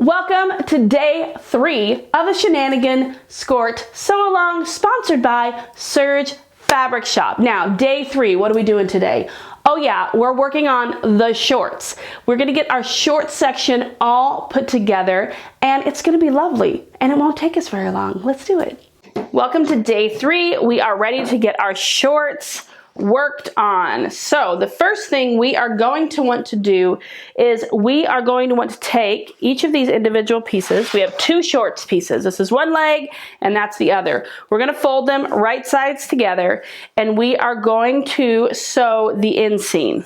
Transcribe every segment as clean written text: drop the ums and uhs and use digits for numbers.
Welcome to day 3 of the Shenanigan Skort Sew Along, sponsored by Serge Fabric Shop. Now, day 3, what are we doing today? Oh yeah, we're working on the shorts. We're gonna get our short section all put together, and it's gonna be lovely, and it won't take us very long. Let's do it. Welcome to day 3. We are ready to get our shorts worked on. So the first thing we are going to want to do is we are going to want to take each of these individual pieces. We have 2 shorts pieces. This is one leg and that's the other. We're going to fold them right sides together, and we are going to sew the inseam.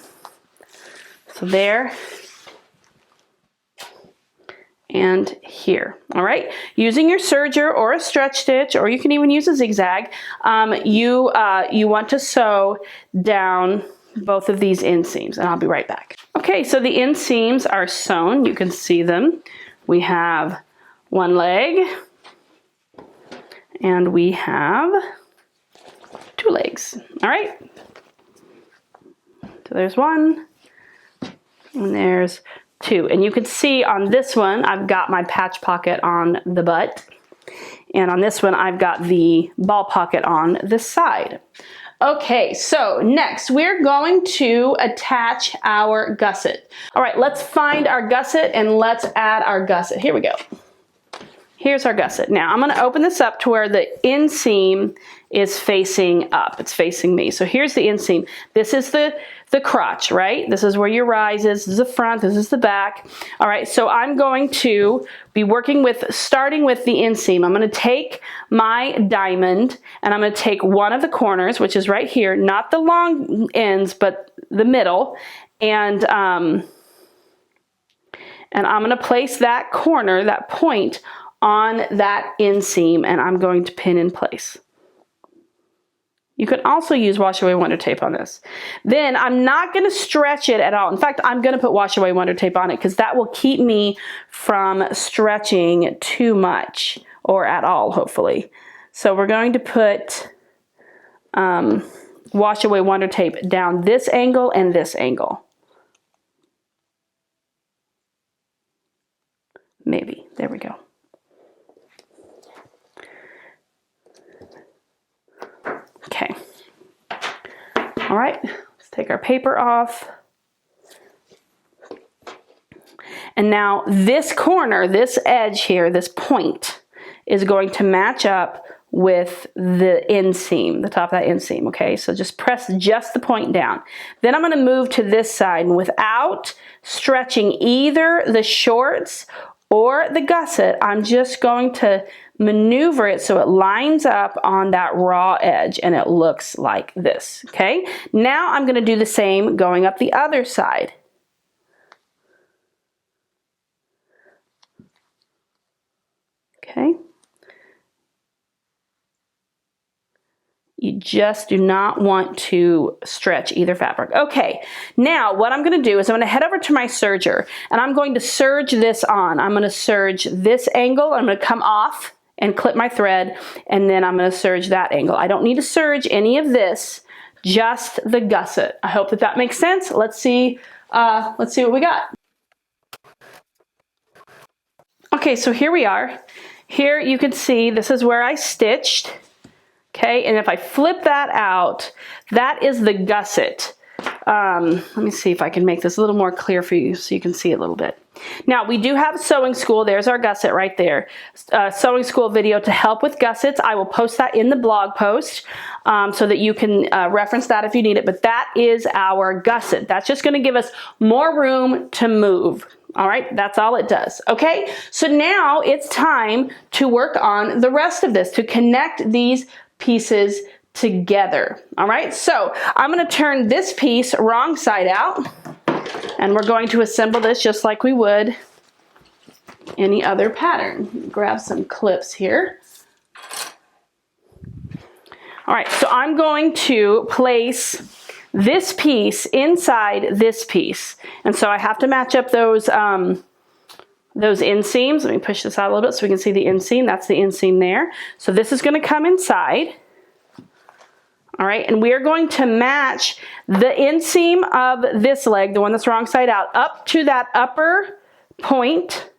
So there and here. All right, using your serger or a stretch stitch, or you can even use a zigzag, you want to sew down both of these inseams, and I'll be right back. Okay, so the inseams are sewn. You can see them. We have one leg and we have 2 legs. All right, so there's 1 and there's 2, and you can see on this one I've got my patch pocket on the butt, and on this one I've got the ball pocket on this side. Okay, so next we're going to attach our gusset. All right, let's find our gusset and let's add our gusset. Here we go. Here's our gusset. Now I'm going to open this up to where the inseam is facing up. It's facing me. So here's the inseam. This is the crotch, right? This is where your rise is. This is the front. This is the back. All right, so I'm going to be working with, starting with the inseam. I'm going to take my diamond and I'm going to take one of the corners, which is right here, not the long ends, but the middle, and I'm going to place that corner, that point, on that inseam, and I'm going to pin in place. You can also use wash away wonder tape on this. Then I'm not going to stretch it at all. In fact, I'm going to put wash away wonder tape on it because that will keep me from stretching too much or at all, hopefully. So we're going to put wash away wonder tape down this angle and this angle. Maybe. There we go. Okay. All right, let's take our paper off. And now this corner, this edge here, this point, is going to match up with the inseam, the top of that inseam, okay? So just press just the point down. Then I'm gonna move to this side, and without stretching either the shorts or the gusset, I'm just going to maneuver it so it lines up on that raw edge and it looks like this, okay? Now I'm going to do the same going up the other side. Okay. You just do not want to stretch either fabric. Okay, now what I'm going to do is I'm going to head over to my serger and I'm going to serge this on. I'm going to serge this angle. I'm going to come off and clip my thread, and then I'm going to serge that angle. I don't need to serge any of this, just the gusset. I hope that that makes sense. Let's see what we got. Okay, so here we are. Here you can see this is where I stitched. Okay, and if I flip that out, that is the gusset. Let me see if I can make this a little more clear for you so you can see it a little bit. Now, we do have sewing school. There's our gusset right there. Sewing school video to help with gussets. I will post that in the blog post so that you can reference that if you need it. But that is our gusset. That's just going to give us more room to move. All right, that's all it does. Okay, so now it's time to work on the rest of this, to connect these pieces together. All right, so I'm going to turn this piece wrong side out, and we're going to assemble this just like we would any other pattern. Grab some clips here. All right, so I'm going to place this piece inside this piece, and so I have to match up those inseams. Let me push this out a little bit so we can see the inseam. That's the inseam there. So this is going to come inside. All right, and we are going to match the inseam of this leg, the one that's wrong side out, up to that upper point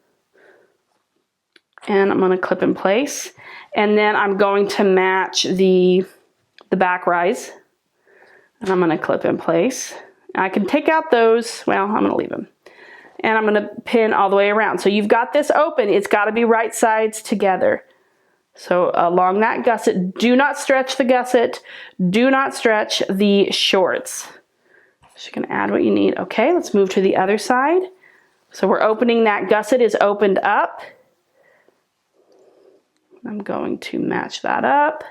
and I'm going to clip in place. And then I'm going to match the back rise, and I'm going to clip in place. I can take out those, well, I'm going to leave them. And I'm going to pin all the way around. So you've got this open, it's got to be right sides together. So along that gusset, do not stretch the gusset, do not stretch the shorts. So you can add what you need. Okay, let's move to the other side. So we're opening, that gusset is opened up. I'm going to match that up.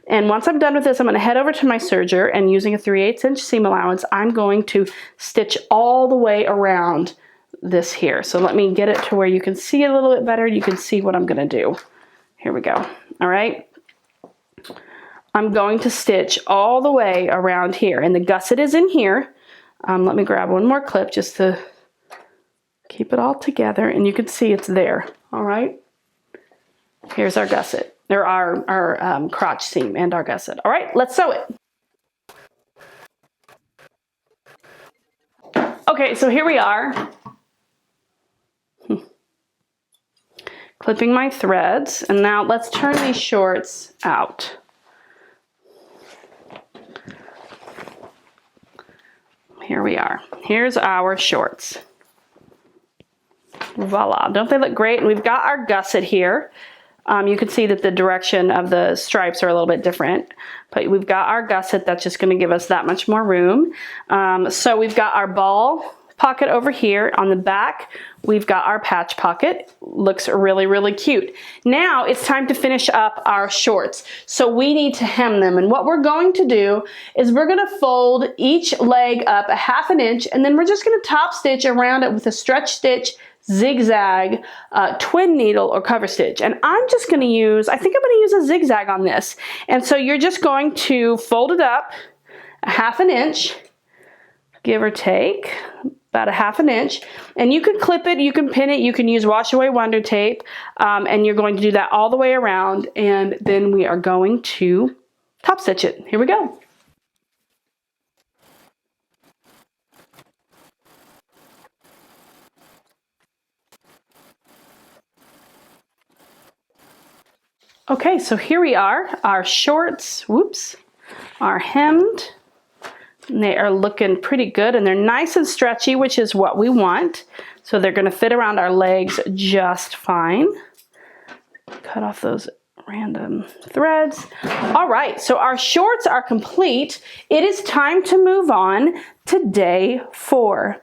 And once I'm done with this, I'm going to head over to my serger, and using a 3/8 inch seam allowance, I'm going to stitch all the way around this here. So let me get it to where you can see it a little bit better. You can see what I'm going to do. Here we go. All right. I'm going to stitch all the way around here, and the gusset is in here. Let me grab one more clip just to keep it all together, and you can see it's there. All right. Here's our gusset. There are our crotch seam and our gusset. All right, let's sew it. Okay, so here we are. Clipping my threads, and now let's turn these shorts out. Here we are. Here's our shorts. Voila, don't they look great? And we've got our gusset here. You can see that the direction of the stripes are a little bit different, but we've got our gusset that's just going to give us that much more room. So we've got our ball pocket over here on the back. We've got our patch pocket. Looks really, really cute. Now it's time to finish up our shorts. So we need to hem them. And what we're going to do is we're going to fold each leg up a 1/2 inch, and then we're just going to top stitch around it with a stretch stitch, zigzag, twin needle, or cover stitch. And I'm just going to use, I think I'm going to use a zigzag on this. And so you're just going to fold it up a 1/2 inch, give or take, about a 1/2 inch. And you can clip it, you can pin it, you can use wash away wonder tape, and you're going to do that all the way around. And then we are going to top stitch it. Here we go. Okay, so here we are. Our shorts, whoops, are hemmed. And they are looking pretty good, and they're nice and stretchy, which is what we want. So they're going to fit around our legs just fine. Cut off those random threads. All right, so our shorts are complete. It is time to move on to day 4.